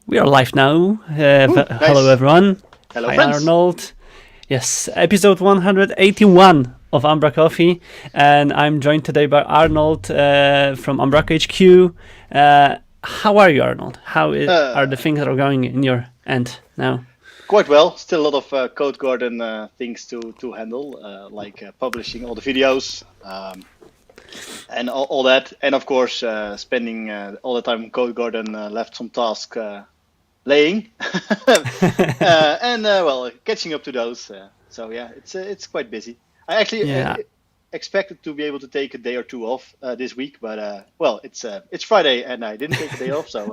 We are live now. Nice. Hello, everyone. Hello, Hi, friends. Arnold. Yes, episode 181 of umbraCoffee, and I'm joined today by Arnold from Umbraco HQ. How are you, Arnold? How are the things that are going in your end now? Quite well. Still a lot of Codegarden things to handle, like publishing all the videos and all that. And of course, spending all the time on Codegarden left some task laying, and well, catching up to those. So yeah, it's quite busy. I actually Yeah. expected to be able to take a day or two off this week, but well, it's Friday and I didn't take a day off, so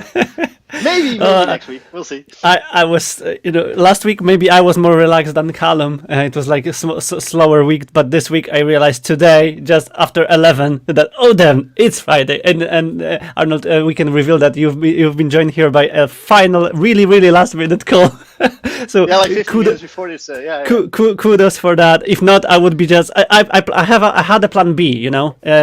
maybe next week. We'll see. I was, last week maybe I was more relaxed than Callum. It was like a slower week, but this week I realized today, just after 11, that oh damn, it's Friday. And Arnold, we can reveal that you've been joined here by a final, really last minute call. So Yeah, like 15 minutes before this. Yeah. kudos for that. If not, I would be just. I had a plan B.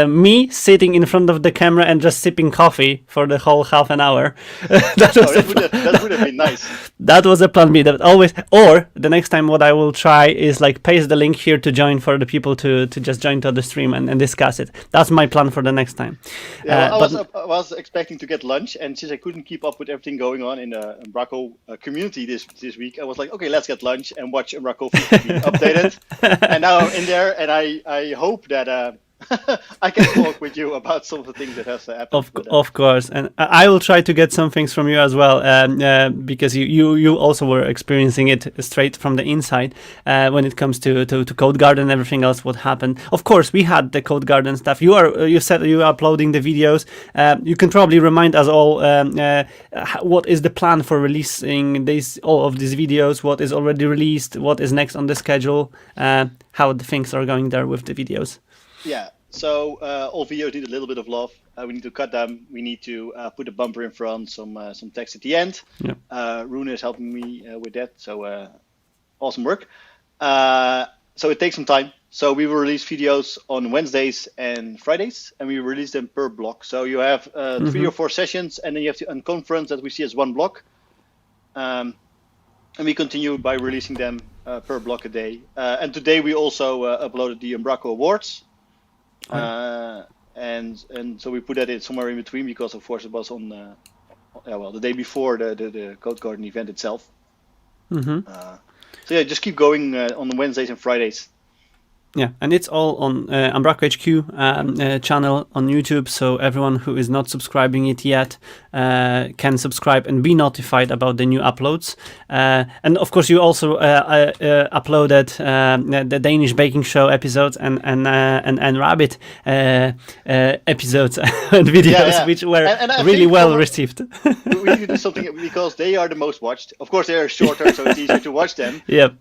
Me sitting in front of the camera and just sipping coffee for the whole half an hour. That was That would have been nice. that was a plan B. That always, or the next time, what I will try is like paste the link here to join for the people to just join to the stream and discuss it. That's my plan for the next time. Yeah, I was expecting to get lunch, and since I couldn't keep up with everything going on in the Umbraco community this week, I was like, okay, let's get lunch and watch umbraCoffee be updated. And now I'm in there, and I hope that I can talk with you about some of the things that has happened. Of course, and I will try to get some things from you as well, because you also were experiencing it straight from the inside when it comes to Codegarden and everything else. What happened? Of course, we had the Codegarden stuff. You said you are uploading the videos. You can probably remind us all what is the plan for releasing all of these videos. What is already released? What is next on the schedule? How the things are going there with the videos. Yeah, so all videos need a little bit of love. We need to cut them. We need to put a bumper in front, some text at the end. Yeah. Rune is helping me with that, so awesome work. So it takes some time. So we will release videos on Wednesdays and Fridays, and we release them per block. So you have 3 or 4 sessions, and then you have to unconference that we see as one block. And we continue by releasing them per block a day. And today we also uploaded the Umbraco Awards. And so we put that in somewhere in between because of course it was on the day before the Codegarden event itself. So yeah, just keep going on the Wednesdays and Fridays. Yeah, and it's all on Umbraco HQ channel on YouTube, so everyone who is not subscribing it yet can subscribe and be notified about the new uploads. And of course, you also uploaded the Danish baking show episodes and Rabbit episodes and videos, which were and really well received. We need to do something because they are the most watched. Of course, they are shorter, so it's easier to watch them. Yep.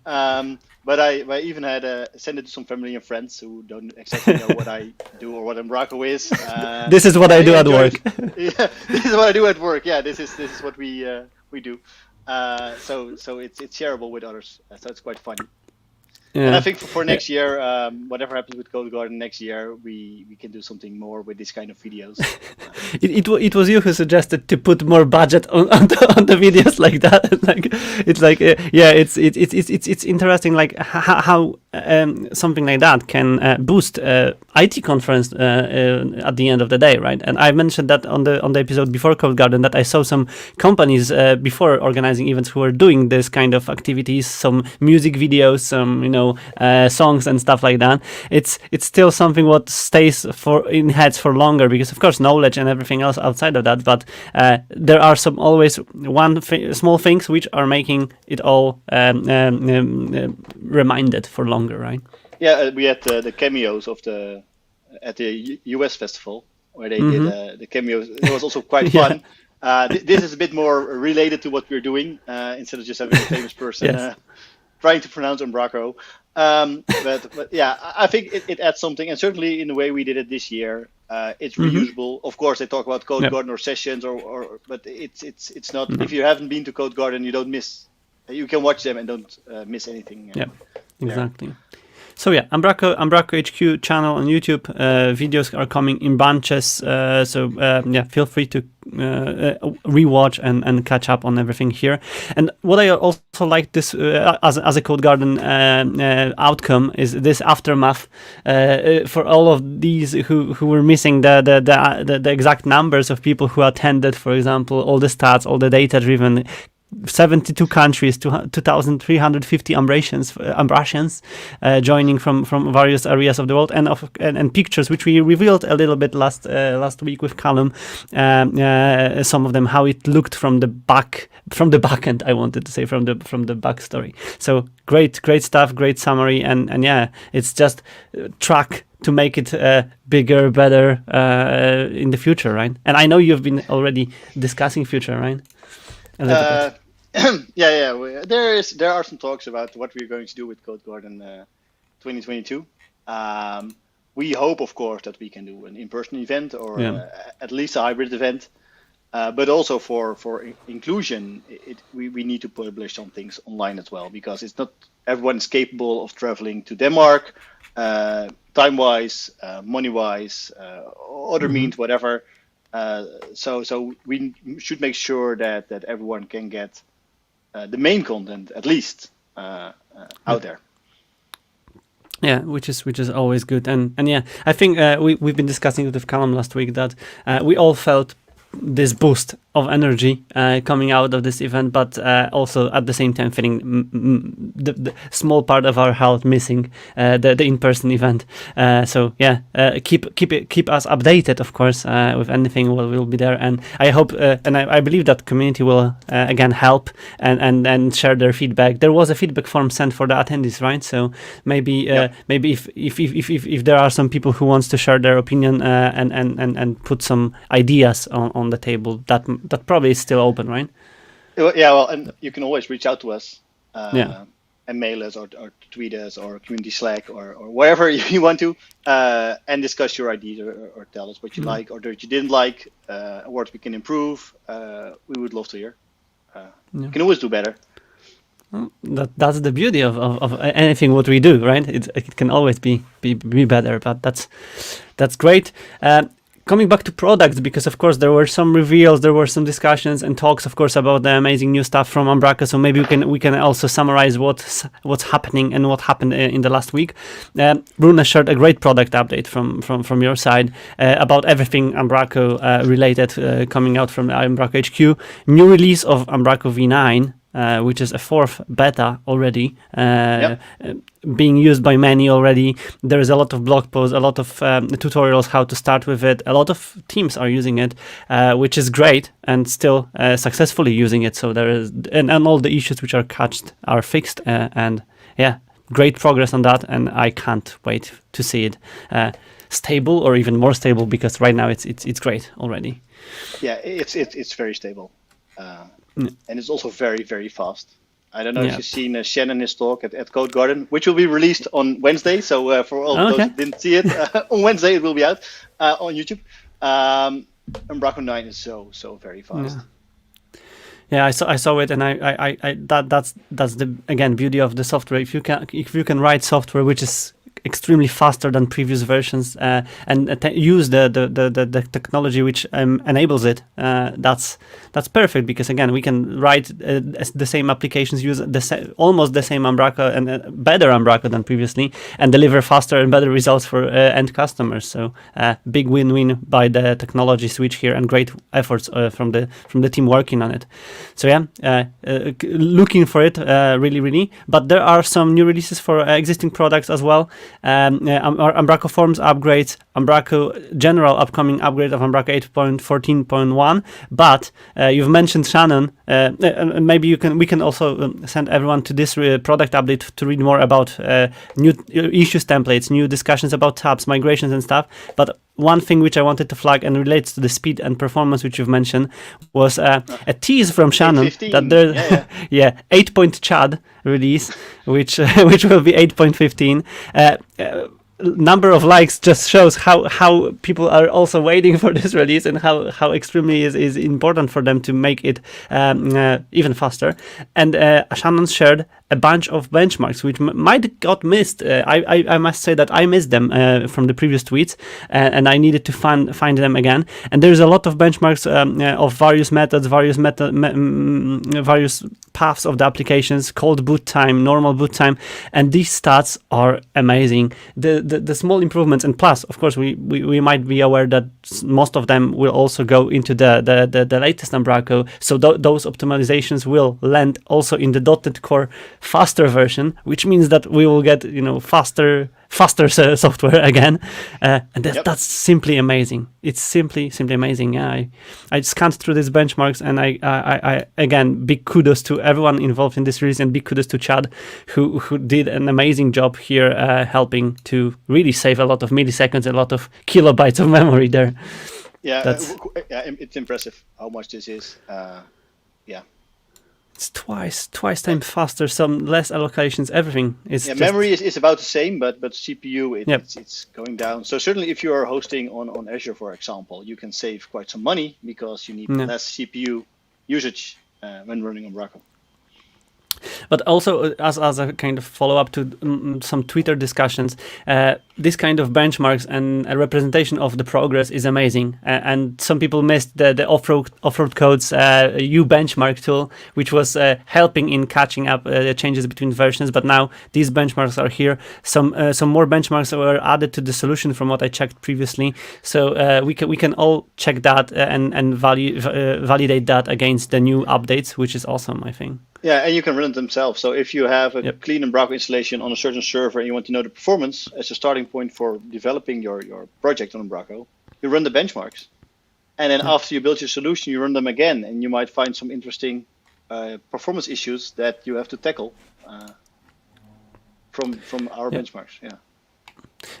But I even had send it to some family and friends who don't exactly know what I do or what Umbraco is. This is what I do at work. Yeah, this is what I do at work. Yeah, this is what we do. So it's shareable with others. So it's quite funny. Yeah. And I think for next year, whatever happens with Codegarden next year, we can do something more with this kind of videos. It was you who suggested to put more budget on the videos like that. It's interesting like how something like that can boost IT conference at the end of the day, right? And I mentioned that on the episode before Codegarden that I saw some companies before organizing events who were doing this kind of activities, some music videos, some songs and stuff like that. It's still something what stays in heads for longer because of course knowledge and everything else outside of that, but there are some always small things which are making it all reminded for longer, right? Yeah, we had the cameos at the US festival where they did the cameos. It was also quite fun. This is a bit more related to what we're doing instead of just having a famous person trying to pronounce Umbraco. But yeah, I think it adds something, and certainly in the way we did it this year, it's reusable. Of course, they talk about Codegarden or sessions, but it's not. If you haven't been to Codegarden, you don't miss. You can watch them and don't miss anything. Yeah, exactly. So yeah, Umbraco HQ channel on YouTube. Videos are coming in bunches. Feel free to rewatch and catch up on everything here. And what I also like this as a Codegarden outcome is this aftermath for all of these who were missing the exact numbers of people who attended, for example, all the stats, all the data driven. 72 countries, 2,350 umbracians joining from various areas of the world, and pictures which we revealed a little bit last week with Callum. Some of them, how it looked from the back end. I wanted to say from the backstory. So great stuff, great summary, and yeah, it's just track to make it bigger, better in the future, right? And I know you've been already discussing future, right? Yeah. There are some talks about what we're going to do with Codegarden 2022. We hope, of course, that we can do an in-person event or at least a hybrid event. But also for inclusion, we need to publish some things online as well, because it's not everyone is capable of traveling to Denmark, time-wise, money-wise, other means, whatever. So we should make sure that everyone can get the main content at least out there. Yeah, which is always good, and yeah, I think we've been discussing it with Callum last week that we all felt this boost of energy coming out of this event, but also at the same time feeling the small part of our health missing the in-person event. So yeah, keep us updated, of course, with anything. We'll be there, and I hope and I believe that community will again help and share their feedback. There was a feedback form sent for the attendees, right? So maybe if there are some people who wants to share their opinion and put some ideas on the table, that probably is still open, right? Yeah, well, and you can always reach out to us and mail us or tweet us or community Slack or wherever you want to and discuss your ideas or tell us what you like or that you didn't like, what we can improve. We would love to hear. You can always do better. That's the beauty of anything what we do, right? It can always be better, but that's great. Coming back to products, because of course there were some reveals, there were some discussions and talks, of course, about the amazing new stuff from Umbraco. So maybe we can also summarize what's happening and what happened in the last week. Bruna shared a great product update from your side about everything Umbraco related coming out from Umbraco HQ. New release of Umbraco V9. Which is a fourth beta already, being used by many already. There is a lot of blog posts, a lot of tutorials how to start with it. A lot of teams are using it, which is great, and still successfully using it. So there is, and all the issues which are catched are fixed, and yeah, great progress on that. And I can't wait to see it stable or even more stable, because right now it's great already. Yeah, it's very stable. And it's also very, very fast. I don't know if you've seen Shannon's talk at Codegarden, which will be released on Wednesday. So for all those who didn't see it, on Wednesday it will be out on YouTube. Umbraco 9 is so very fast. Yeah, I saw it, and that's the again beauty of the software. If you can write software which is extremely faster than previous versions and use the technology which enables it, that's perfect, because again we can write the same applications, use almost the same Umbraco and better Umbraco than previously, and deliver faster and better results for end customers. So big win-win by the technology switch here, and great efforts from the team working on it. So yeah, looking for it really, but there are some new releases for existing products as well. Umbraco Forms upgrades, Umbraco general upcoming upgrade of Umbraco 8.14.1. But you've mentioned Shannon. Maybe we can also send everyone to this product update to read more about new issues templates, new discussions about tabs, migrations and stuff. But one thing which I wanted to flag and relates to the speed and performance which you've mentioned was a tease from Shannon that there's 8. Chad release, which will be 8.15. Number of likes just shows how people are also waiting for this release, and how extremely is important for them to make it even faster. And Shannon shared a bunch of benchmarks which might got missed. I must say that I missed them from the previous tweets, and I needed to find them again. And there's a lot of benchmarks of various methods, various paths of the applications, cold boot time, normal boot time, and these stats are amazing. The small improvements, and plus, of course, we might be aware that most of them will also go into the latest Umbraco. So those optimizations will land also in the .NET Core faster version, which means that we will get faster software again, and that's simply amazing. It's simply amazing. Yeah, I scanned through these benchmarks, and I again, big kudos to everyone involved in this release, and big kudos to Chad, who did an amazing job here, helping to really save a lot of milliseconds, a lot of kilobytes of memory there. Yeah, it's impressive how much this is. It's twice time faster, some less allocations, everything is. Yeah, memory is about the same, but CPU it's going down. So certainly, if you are hosting on Azure, for example, you can save quite some money because you need less CPU usage when running Umbraco. But also, as a kind of follow-up to some Twitter discussions, this kind of benchmarks and a representation of the progress is amazing. And some people missed the off-road codes benchmark tool, which was helping in catching up the changes between versions. But now these benchmarks are here. Some more benchmarks were added to the solution from what I checked previously. So we can all check that and validate that against the new updates, which is awesome, I think. Yeah, and you can run it themselves. So if you have a clean Umbraco installation on a certain server and you want to know the performance as a starting point for developing your project on Umbraco, you run the benchmarks. And then after you build your solution, you run them again, and you might find some interesting performance issues that you have to tackle from our benchmarks. Yeah.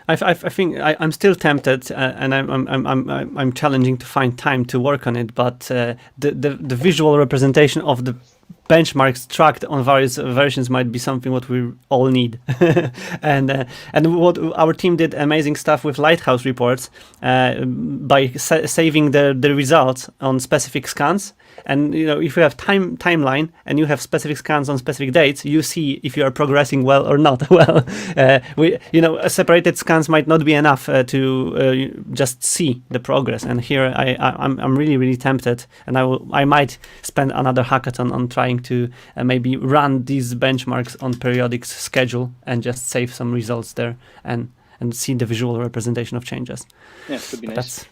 I think I'm still tempted, and I'm challenging to find time to work on it. But the visual representation of the benchmarks tracked on various versions might be something what we all need. and what our team did amazing stuff with Lighthouse reports by saving the results on specific scans. And if you have timeline and you have specific scans on specific dates, you see if you are progressing well or not well. Separated scans might not be enough to just see the progress. And here I'm really tempted, and I might spend another hackathon on trying to maybe run these benchmarks on periodic schedule and just save some results there and see the visual representation of changes. Yeah, it could be nice.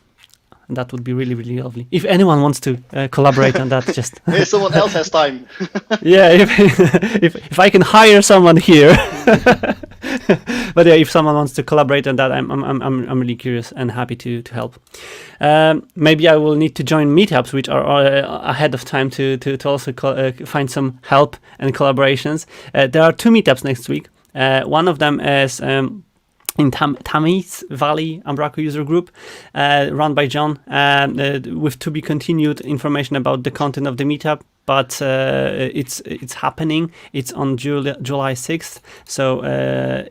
That would be really lovely. If anyone wants to collaborate on that, just if someone else has time. Yeah, if I can hire someone here. But yeah, if someone wants to collaborate on that, I'm really curious and happy to help. Maybe I will need to join meetups, which are ahead of time to also find some help and collaborations. There are 2 meetups next week. One of them is in Tamis Valley Umbraco user group, run by John, with to be continued information about the content of the meetup. But it's happening. It's on July 6th, so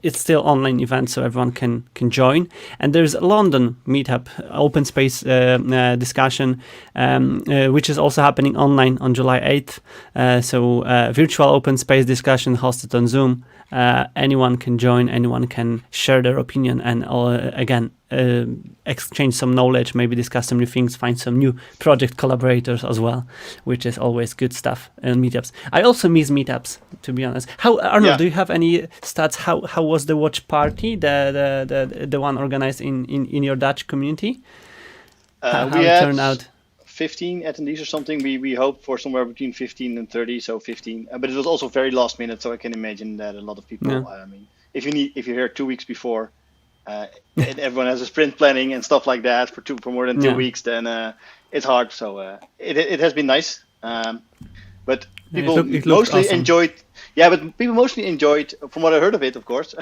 it's still online event, so everyone can join. And there's a London meetup, open space discussion, which is also happening online on July 8th. So virtual open space discussion hosted on Zoom. Anyone can join, anyone can share their opinion, and again, exchange some knowledge, maybe discuss some new things, find some new project collaborators as well, which is always good stuff in meetups. I also miss meetups, to be honest. How, Arnold, do you have any stats? How was the watch party, the one organized in your Dutch community? How we it turned out? 15 attendees or something. We hoped for somewhere between 15 and 30, so 15. But it was also very last minute, so I can imagine that a lot of people. Yeah. I mean, if you're here 2 weeks before, and everyone has a sprint planning and stuff like that for more than 2 weeks, then it's hard. So it has been nice, but people mostly awesome. Enjoyed. Yeah, but people mostly enjoyed, from what I heard of it, of course,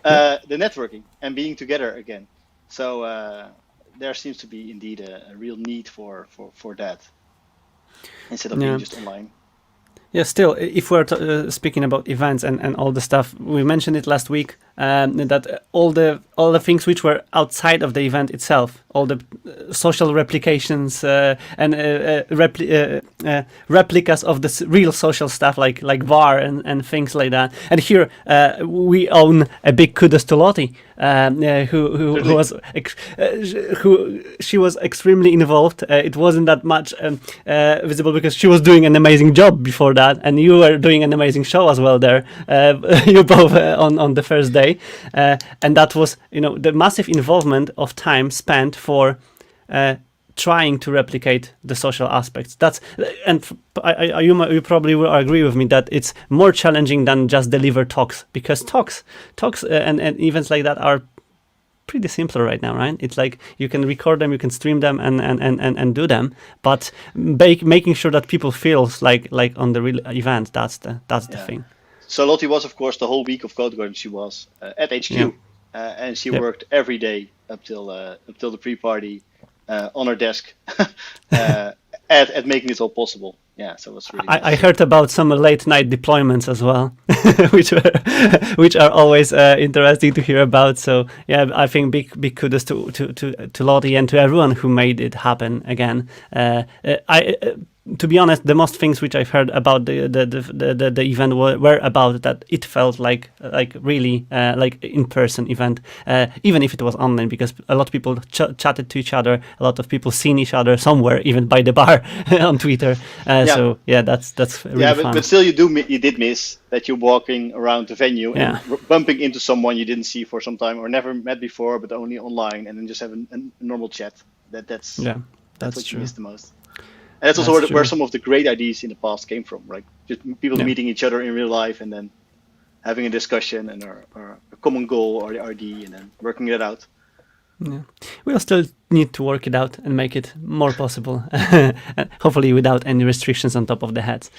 the networking and being together again. So there seems to be indeed a real need for that instead of being just online. Yeah, still, if we're speaking about events and all the stuff, we mentioned it last week, that all the things which were outside of the event itself, all the social replications and replicas of the real social stuff, like VAR and things like that. And here we own a big kudos to Lottie, who she was extremely involved. It wasn't that much visible because she was doing an amazing job before that, and you were doing an amazing show as well there. You both on the first day, and that was the massive involvement of time spent for trying to replicate the social aspects. You probably will agree with me that it's more challenging than just deliver talks, because talks and events like that are pretty simple right now, right? It's like you can record them, you can stream them, and do them, but making sure that people feels like on the real event, that's the thing. So Lottie was, of course, the whole week of Codegarden. She was at HQ, and she worked every day up till the pre-party on her desk at making this all possible. Yeah, so it was really. I heard about some late night deployments as well, which are always interesting to hear about. So yeah, I think big kudos to Lottie and to everyone who made it happen again. To be honest, the most things which I've heard about the event were about that it felt like really like in-person event, even if it was online, because a lot of people chatted to each other, a lot of people seen each other somewhere, even by the bar on Twitter. So yeah, that's really fun. But still, you did miss that you're walking around the venue and bumping into someone you didn't see for some time or never met before, but only online, and then just have a normal chat. That's what true. You miss the most. And that's also where some of the great ideas in the past came from, right? Just people meeting each other in real life and then having a discussion and or a common goal or the RD and then working it out. Yeah, we'll still need to work it out and make it more possible, hopefully without any restrictions on top of the heads.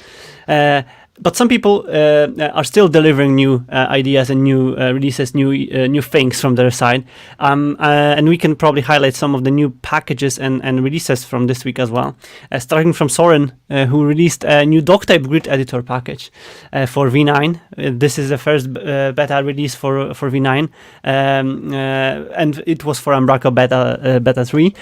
But some people are still delivering new ideas and new releases, new things from their side. And we can probably highlight some of the new packages and releases from this week as well. Starting from Soren, who released a new doc-type grid editor package for V9. This is the first beta release for V9. And it was for Umbraco beta 3.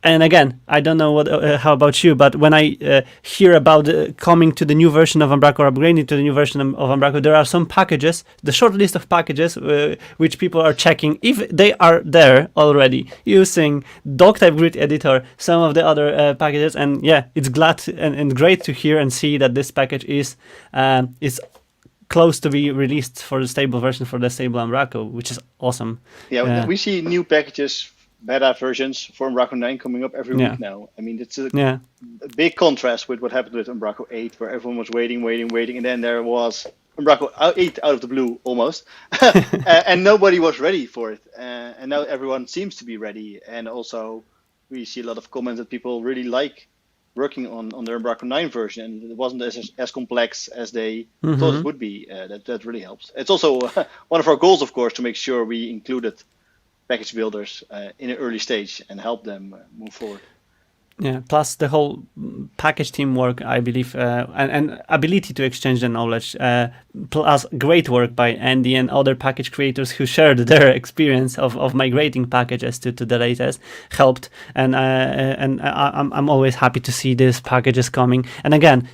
And again, I don't know how about you, but when I hear about coming to the new version of Umbraco or upgrading to the new version of Umbraco, there are some packages, the short list of packages, which people are checking if they are there already using doc-type grid editor, some of the other packages, and yeah, it's glad and great to hear and see that this package is close to be released for the stable version for the stable Umbraco, which is awesome. Yeah, we see new packages. Beta versions for Umbraco 9 coming up every week now. I mean, it's a big contrast with what happened with Umbraco 8, where everyone was waiting, and then there was Umbraco 8 out of the blue, almost, and nobody was ready for it. And now everyone seems to be ready, and also we see a lot of comments that people really like working on the Umbraco 9 version, and it wasn't as complex as they thought it would be. That really helps. It's also one of our goals, of course, to make sure we included package builders in an early stage and help them move forward. Yeah, plus the whole package teamwork, I believe, and ability to exchange the knowledge, plus great work by Andy and other package creators who shared their experience of migrating packages to the latest, helped. And I'm always happy to see these packages coming. And again,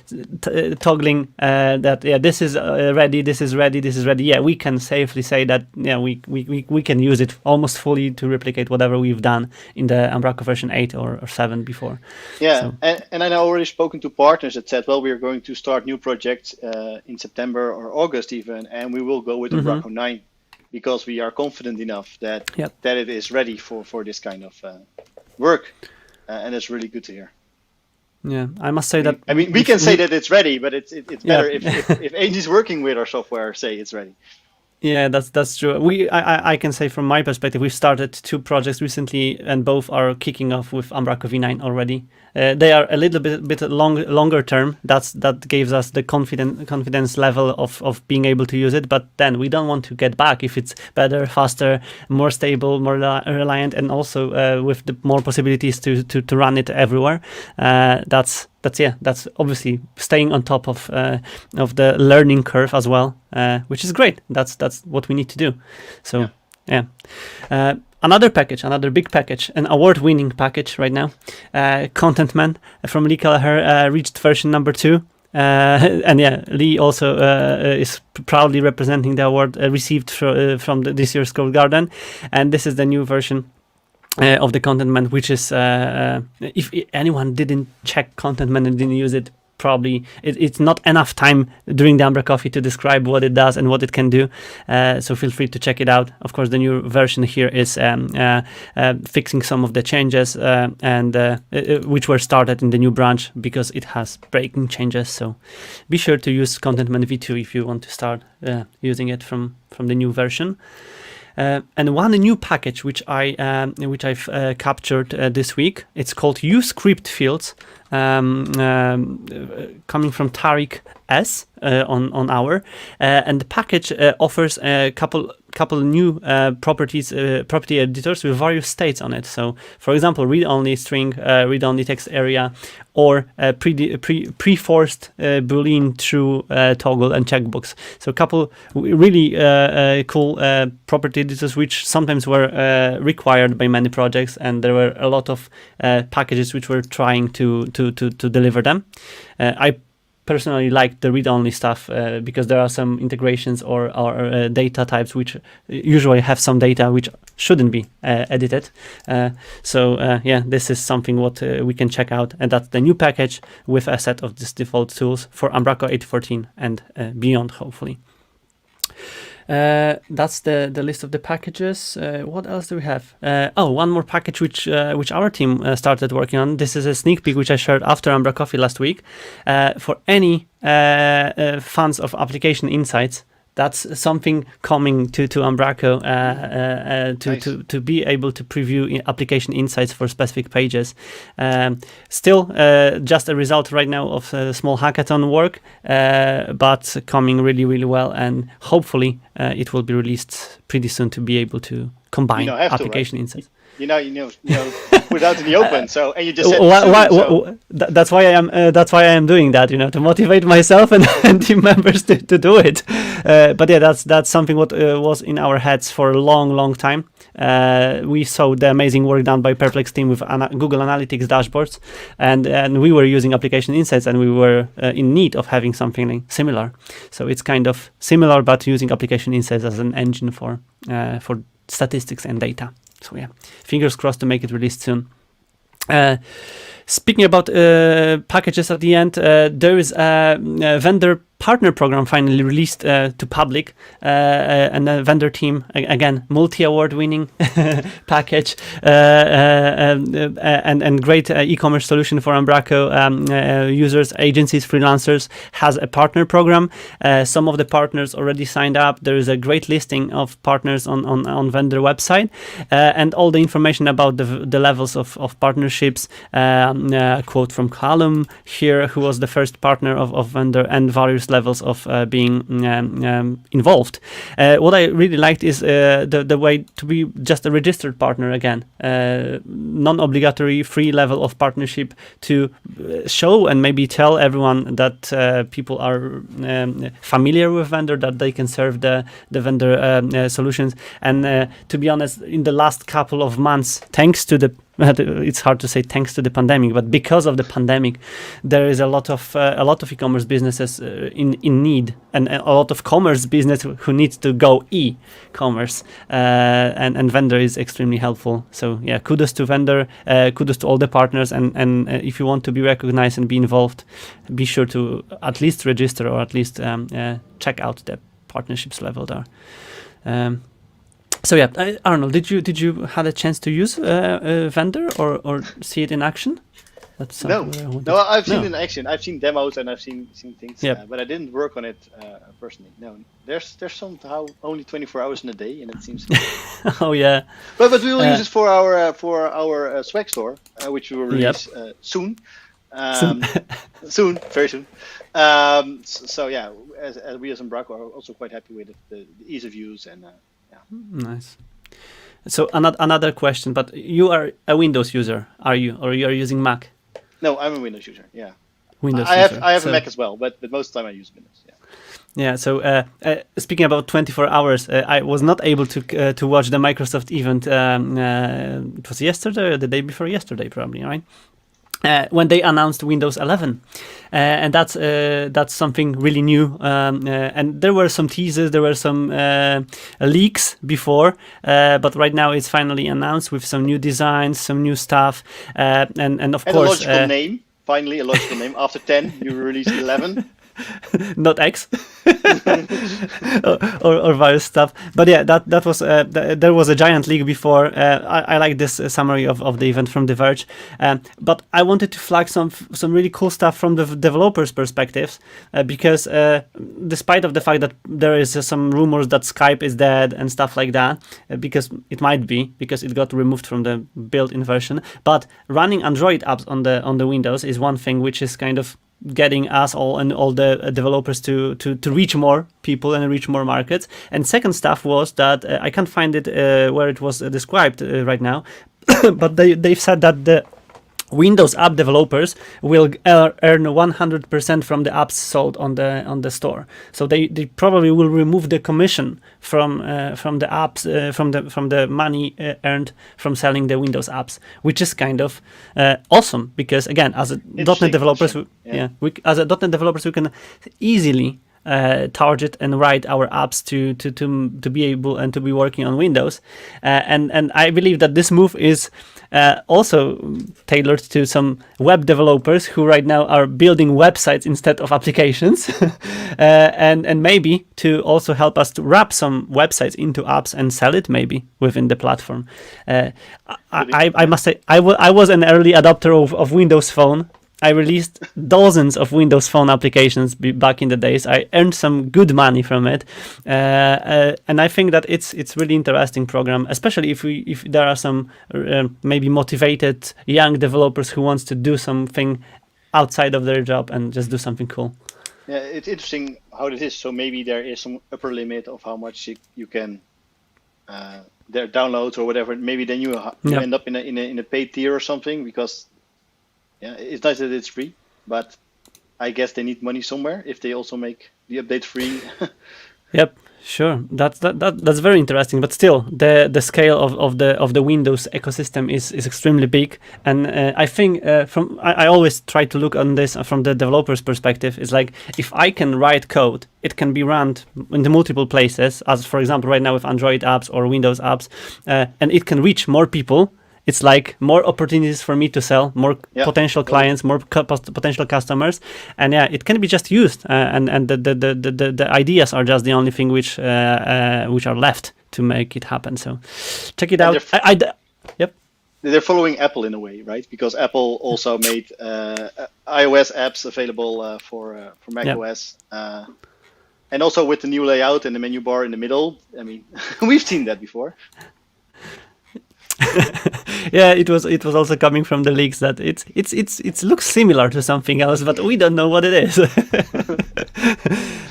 toggling that this is ready, this is ready, this is ready. Yeah, we can safely say that we can use it almost fully to replicate whatever we've done in the Umbraco version 8 or 7 before. Yeah, so. and I already spoken to partners that said, well, we are going to start new projects in September or August even, and we will go with Umbraco 9 because we are confident enough that it is ready for this kind of work, and it's really good to hear. Yeah, I must say that. I mean, we can say that it's ready, but it's better if agents working with our software say it's ready. Yeah, that's true. I can say from my perspective, we've started 2 projects recently, and both are kicking off with Umbraco V9 already. They are a little bit longer term. That gives us the confidence level of being able to use it. But then we don't want to get back if it's better, faster, more stable, more reliant, and also with the more possibilities to run it everywhere. That's that's obviously staying on top of the learning curve as well, which is great. That's what we need to do. So another big package, an award-winning package right now, Content Man from Lee Kelleher reached version number 2. And Lee also is proudly representing the award received from this year's Codegarden, and this is the new version of the Content Man, which is if anyone didn't check Content Man and didn't use it, probably it's not enough time during the umbraCoffee to describe what it does and what it can do, so feel free to check it out. Of course, the new version here is fixing some of the changes and which were started in the new branch, because it has breaking changes. So be sure to use Content Man V2 if you want to start using it from the new version. And one new package which I've captured this week, it's called Use Script Fields, coming from Tariq S on our, and the package offers a couple new property editors with various states on it. So, for example, read-only string, read-only text area, or pre-forced boolean true toggle and checkbox. So a couple really cool property editors which sometimes were required by many projects, and there were a lot of packages which were trying to deliver them. I personally like the read-only stuff because there are some integrations or data types which usually have some data which shouldn't be edited. This is something what we can check out, and that's the new package with a set of these default tools for Umbraco 8.14 and beyond, hopefully. That's the list of the packages. What else do we have? One more package which our team started working on. This is a sneak peek which I shared after umbraCoffee last week. For any fans of application insights, that's something coming to Umbraco Nice. to be able to preview application insights for specific pages. Still, just a result right now of a small hackathon work, but coming really, really well, and hopefully it will be released pretty soon to be able to combine application insights. You know, put it out in the open. So, and you just said that's why I am doing that, to motivate myself and team members to do it. But yeah, that's something what was in our heads for a long time. We saw the amazing work done by Perplex team with Google Analytics dashboards, and we were using application insights, and we were in need of having something similar. So it's kind of similar, but using application insights as an engine for statistics and data. So yeah, fingers crossed to make it released soon. Speaking about packages at the end, there is a vendor partner program finally released to public, and a vendor team, again, multi-award winning package, and great e-commerce solution for Umbraco users, agencies, freelancers, has a partner program. Some of the partners already signed up. There is a great listing of partners on vendor website, and all the information about the levels of partnerships. A quote from Callum here, who was the first partner of vendor, and various levels of being involved. What I really liked is the way to be just a registered partner again, non-obligatory free level of partnership to show and maybe tell everyone that people are familiar with vendor, that they can serve the vendor solutions. And to be honest, in the last couple of months, thanks to it's hard to say thanks to the pandemic, but because of the pandemic, there is a lot of e-commerce businesses in need, and a lot of commerce business who needs to go e-commerce, and vendor is extremely helpful. So yeah, kudos to vendor, kudos to all the partners, and if you want to be recognized and be involved, be sure to at least register, or at least check out the partnerships level there. So yeah, Arnold, did you have a chance to use vendor or see it in action? That's no, I've seen it in action. I've seen demos and I've seen things, but I didn't work on it personally. No, there's somehow only 24 hours in a day, and it seems. Oh yeah. But we will use it for our swag store, which we will release soon. Soon, very soon. So yeah, as we as Umbraco are also quite happy with it, the ease of use and. Nice. So another question, but you are a Windows user, are you, or you are using Mac? No, I'm a Windows user. Yeah. Windows I user. have a Mac as well, but most of the time I use Windows. Yeah. Yeah, so speaking about 24 hours, I was not able to watch the Microsoft event. It was yesterday or the day before yesterday, probably, right? When they announced Windows 11, and that's something really new. And there were some teasers, there were some leaks before, but right now it's finally announced with some new designs, some new stuff, and of course, a logical name. Finally, a logical name. After 10, you released 11. Not X or various stuff, but yeah, that was there was a giant leak before. I like this summary of the event from The Verge, but I wanted to flag some really cool stuff from the developers' perspectives, because despite of the fact that there is some rumors that Skype is dead and stuff like that, because it might be because it got removed from the built-in version, but running Android apps on the Windows is one thing which is kind of getting us all and all the developers to reach more people and reach more markets. And second stuff was that I can't find it where it was described right now, but they've said that the Windows app developers will earn 100% from the apps sold on the store. So they probably will remove the commission from the apps from the money earned from selling the Windows apps, which is kind of awesome, because again, as a .NET developers, as a .NET developers, we can easily target and write our apps to be able and to be working on Windows, and I believe that this move is also tailored to some web developers who right now are building websites instead of applications, and maybe to also help us to wrap some websites into apps and sell it maybe within the platform. I must say I was an early adopter of Windows Phone. I released dozens of Windows Phone applications back in the days. I earned some good money from it, and I think that it's really interesting program, especially if there are some maybe motivated young developers who wants to do something outside of their job and just do something cool. Yeah, it's interesting how it is. So maybe there is some upper limit of how much you can their downloads or whatever. Maybe then you end up in a paid tier or something, because. Yeah, it's nice that it's free, but I guess they need money somewhere if they also make the update free. Yep, sure. That's very interesting. But still, the scale of the Windows ecosystem is extremely big, and I think I always try to look on this from the developer's perspective. It's like, if I can write code, it can be run in the multiple places, as for example right now with Android apps or Windows apps, and it can reach more people. It's like more opportunities for me to sell, more potential clients, more potential customers, and it can be just used. And the ideas are just the only thing which are left to make it happen. So check it out. Yep. They're following Apple in a way, right? Because Apple also made iOS apps available for Mac OS. And also with the new layout and the menu bar in the middle. I mean, we've seen that before. Yeah, it was also coming from the leaks that it looks similar to something else, but we don't know what it is.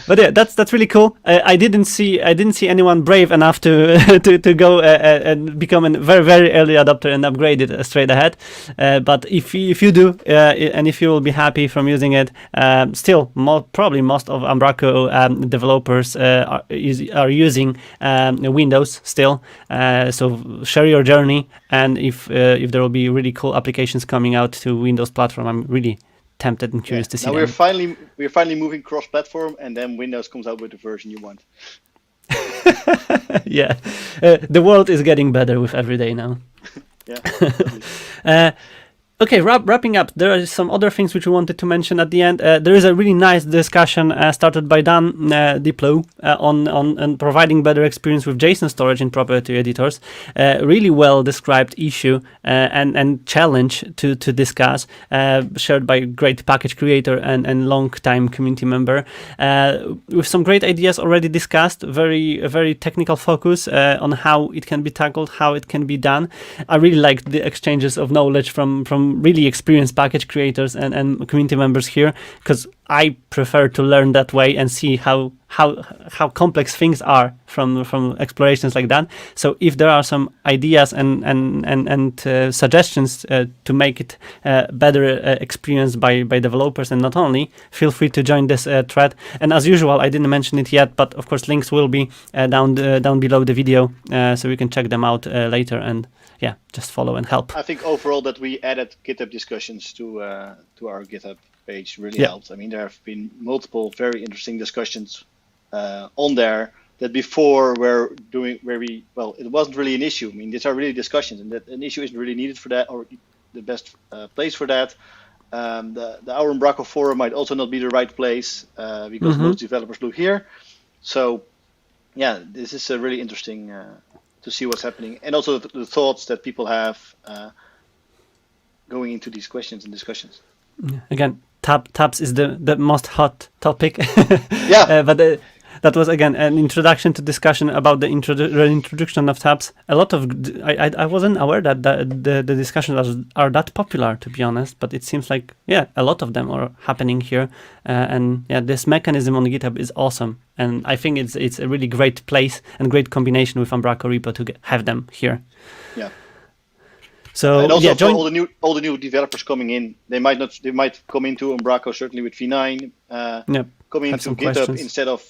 But yeah, that's really cool. I didn't see anyone brave enough to go and become a very, very early adopter and upgrade it straight ahead. But if you do, and if you will be happy from using it, still probably most of Umbraco developers are using Windows still. So share your journey, and if there will be really cool applications coming out to Windows platform, I'm really tempted and curious to see. Now them. we're finally moving cross-platform, and then Windows comes out with the version you want. Yeah, the world is getting better with every day now. Yeah. Okay, wrapping up, there are some other things which we wanted to mention at the end. There is a really nice discussion started by Dan Diplo on providing better experience with JSON storage in proprietary editors. Really well described issue and challenge to discuss, shared by great package creator and long-time community member, with some great ideas already discussed, very technical focus on how it can be tackled, how it can be done. I really liked the exchanges of knowledge from some really experienced package creators and community members here, because I prefer to learn that way and see how complex things are from explorations like that. So if there are some ideas and suggestions to make it better experience by developers and not only, feel free to join this thread. And as usual, I didn't mention it yet, but of course links will be down below the video, so you can check them out later and just follow and help. I think overall that we added GitHub discussions to our GitHub page really helped. I mean, there have been multiple very interesting discussions on there that before it wasn't really an issue. I mean, these are really discussions, and that an issue isn't really needed for that, or the best place for that. The our Umbraco forum might also not be the right place because most developers live here. So yeah, this is really interesting to see what's happening, and also the thoughts that people have going into these questions and discussions. Again, tabs is the most hot topic. But that was again an introduction to discussion about the introduction of tabs. A lot of I wasn't aware that the discussions are that popular, to be honest, but it seems like a lot of them are happening here, and this mechanism on GitHub is awesome, and I think it's a really great place and great combination with Umbraco repo to have them here. Yeah. So and also for all the new developers coming in, they might come into Umbraco certainly with V9, coming into GitHub questions instead of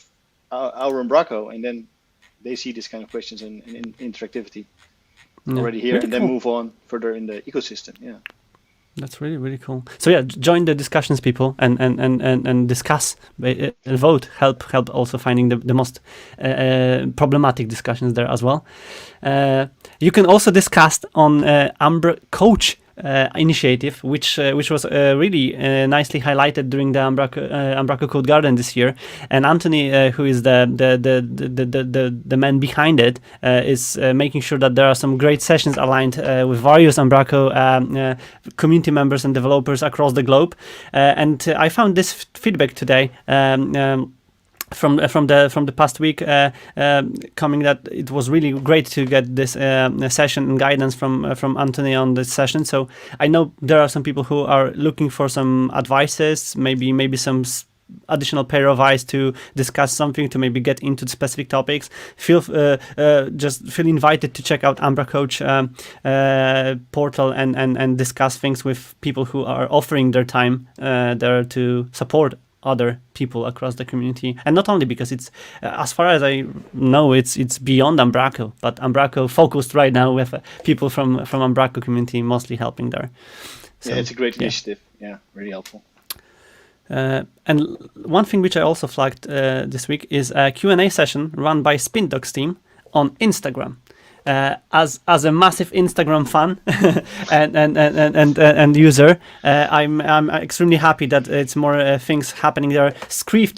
our Umbraco, and then they see this kind of questions and interactivity already here, really and then move on further in the ecosystem. Yeah, that's really, really cool. So join the discussions, people, and discuss, vote, help also finding the most problematic discussions there as well. You can also discuss on umbraCoach initiative, which was really nicely highlighted during the Umbraco Codegarden this year. And Anthony, who is the man behind it, is making sure that there are some great sessions aligned with various Umbraco community members and developers across the globe. And I found this feedback today. From the past week, coming that it was really great to get this session and guidance from Anthony on this session. So I know there are some people who are looking for some advices, maybe some additional pair of eyes to discuss something, to maybe get into the specific topics. Just feel invited to check out umbraCoach portal and discuss things with people who are offering their time there to support other people across the community. And not only because it's, as far as I know, it's beyond Umbraco, but Umbraco focused right now with people from Umbraco community mostly helping there. So, it's a great initiative. Yeah, really helpful. And one thing which I also flagged this week is a Q&A session run by SpinDocs team on Instagram. As a massive Instagram fan and user, I'm extremely happy that it's more things happening there. Script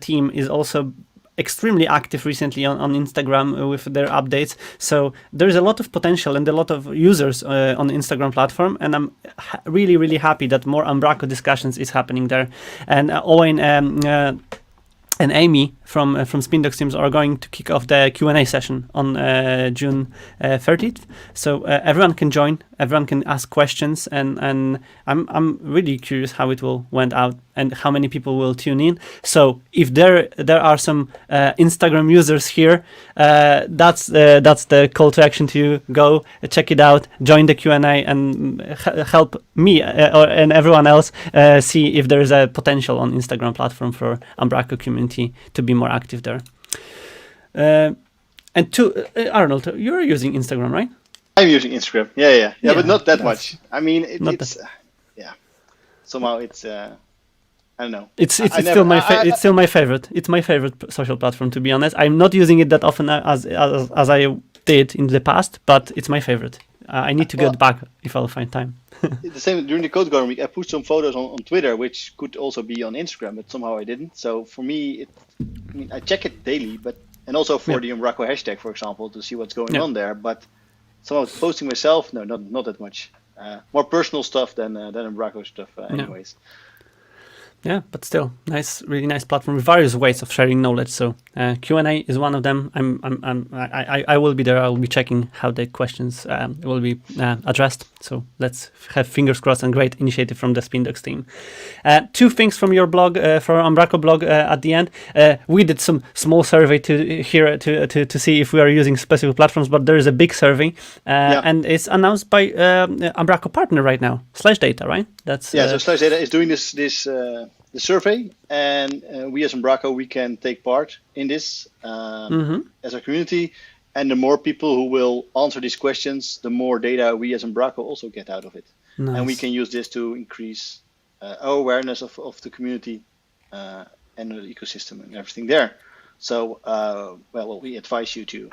team is also extremely active recently on Instagram with their updates. So there is a lot of potential and a lot of users on the Instagram platform, and I'm really, really happy that more Umbraco discussions is happening there. And Owen and Amy from SpinDocs teams are going to kick off the Q&A session on June 30th. So everyone can join, everyone can ask questions, and I'm really curious how it will went out and how many people will tune in. So if there are some Instagram users here, that's the call to action to go check it out, join the Q&A, and help me and everyone else see if there is a potential on Instagram platform for Umbraco community to be more active there. And Arnold, you're using Instagram, right? I'm using Instagram. Yeah, but not that much. I mean, somehow it's. I don't know. It's still my favorite. It's my favorite social platform, to be honest. I'm not using it that often as I did in the past, but it's my favorite. I need to get back if I'll find time. The same during the Codegarden week. I put some photos on Twitter, which could also be on Instagram, but somehow I didn't. So for me, I check it daily, and also for the Umbraco hashtag, for example, to see what's going on there. But somehow posting myself, no, not that much. More personal stuff than Umbraco stuff, anyways. Yeah, but still, really nice platform with various ways of sharing knowledge. So Q&A is one of them. I will be there. I will be checking how the questions will be addressed. So let's have fingers crossed and great initiative from the Spindox team. Two things from your blog, from Umbraco blog at the end. We did some small survey to see if we are using specific platforms, but there is a big survey and it's announced by Umbraco partner right now, Slashdata, right? That's so Slashdata is doing this the survey, and we as Umbraco, we can take part in this as a community. And the more people who will answer these questions, the more data we as Umbraco also get out of it. Nice. And we can use this to increase our awareness of the community and the ecosystem and everything there. So, we advise you to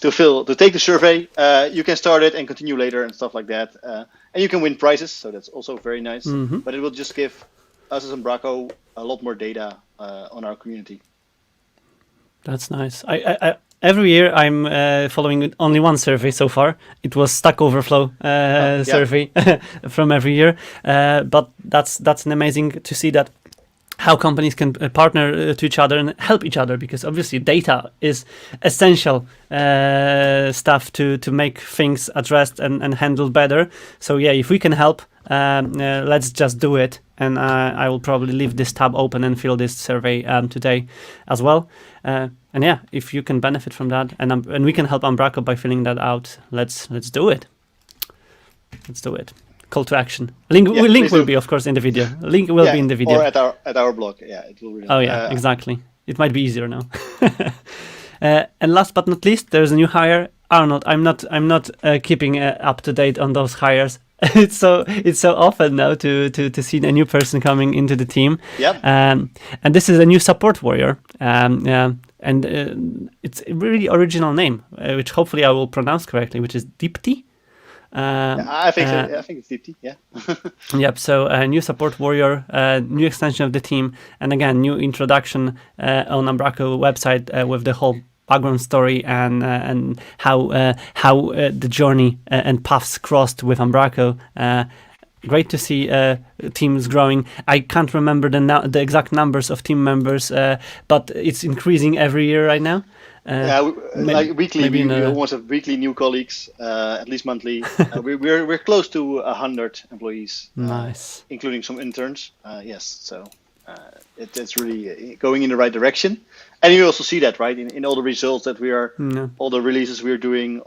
take the survey. You can start it and continue later and stuff like that. And you can win prizes, so that's also very nice. But it will just give us as Umbraco a lot more data on our community. That's nice. I every year I'm following only one survey so far. It was Stack Overflow survey from every year. But that's an amazing to see that how companies can partner to each other and help each other, because obviously data is essential stuff to make things addressed and handled better. So yeah, if we can help, let's just do it. And I will probably leave this tab open and fill this survey today as well. And yeah, if you can benefit from that, and we can help Umbraco by filling that out, let's do it. Let's do it. Call to action. Link will be, of course, in the video. Link will be in the video. Or at our blog. Yeah, it will. Really, oh yeah, exactly. It might be easier now. And last but not least, there's a new hire, Arnold. I'm not keeping up to date on those hires. It's so often now to see a new person coming into the team. Yep. And this is a new support warrior. And it's a really original name, which hopefully I will pronounce correctly, which is Deepti. I think so. I think it's Deepti. Yeah. Yep. So a new support warrior, new extension of the team, and again new introduction on Umbraco website with the whole background story and how the journey and paths crossed with Umbraco. Great to see teams growing. I can't remember the exact numbers of team members, but it's increasing every year right now. Like weekly, we almost have weekly new colleagues, at least monthly. We're close to 100 employees. Nice, including some interns. Yes, so it's really going in the right direction. And you also see that, right, in all the results that we are, all the releases we're doing,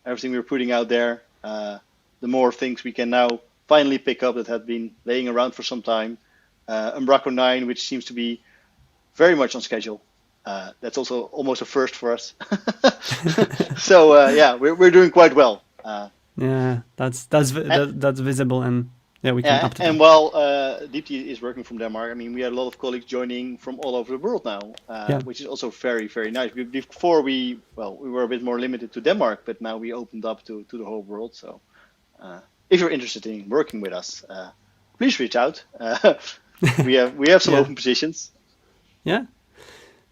everything we're putting out there. The more things we can now finally pick up that have been laying around for some time. Umbraco 9, which seems to be very much on schedule. That's also almost a first for us. So we're doing quite well. That's visible, and we can. And while Deepti is working from Denmark, I mean, we had a lot of colleagues joining from all over the world now, which is also very, very nice. Before we were a bit more limited to Denmark, but now we opened up to the whole world. So if you're interested in working with us, please reach out. We have some open positions. Yeah.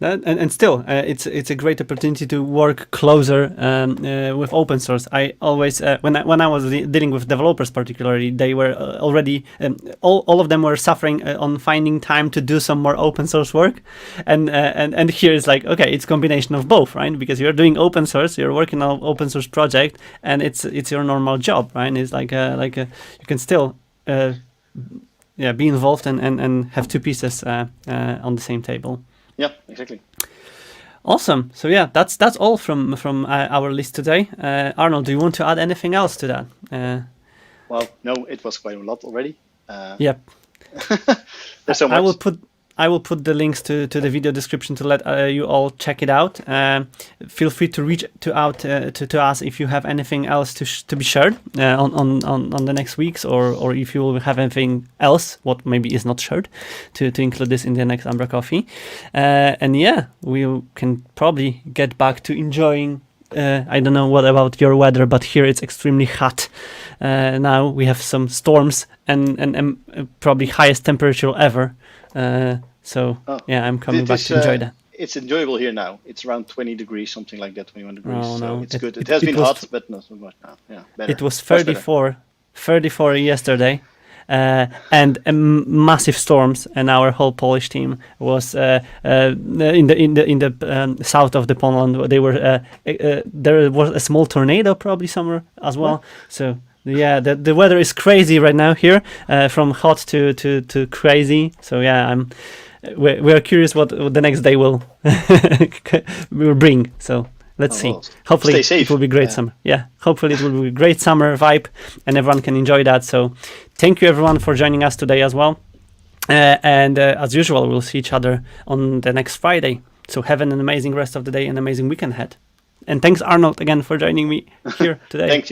And still, it's a great opportunity to work closer with open source. I always, when I was dealing with developers particularly, they were already, all of them were suffering on finding time to do some more open source work. And here it's like, okay, it's a combination of both, right? Because you're doing open source, you're working on an open source project, and it's your normal job, right? It's like you can still be involved and have two pieces on the same table. Yeah, exactly. Awesome. So yeah, that's all from our list today. Arnold, do you want to add anything else to that? Well, no, it was quite a lot already. Yep. There's so much. I will put the links to the video description to let you all check it out. Feel free to reach out to us if you have anything else to be shared on the next weeks, or if you will have anything else what maybe is not shared to include this in the next umbraCoffee. And yeah, we can probably get back to enjoying. I don't know what about your weather, but here it's extremely hot. Now we have some storms and probably highest temperature ever. I'm coming back to enjoy that. It's enjoyable here now. It's around 20 degrees, something like that, 21 degrees. Oh, so no. it's good. It has been hot, but not so much now. Yeah, better. It was 34 yesterday, and massive storms, and our whole Polish team was in the south of the Poland. They were there was a small tornado probably somewhere as well. So yeah, the weather is crazy right now here, from hot to crazy. So yeah, we're curious what the next day will will bring. So let's see. Well, Hopefully stay safe. it will be great summer. Yeah, hopefully it will be a great summer vibe and everyone can enjoy that. So thank you everyone for joining us today as well. And as usual, we'll see each other on the next Friday. So have an amazing rest of the day and amazing weekend ahead. And thanks Arnold again for joining me here today. Thank you.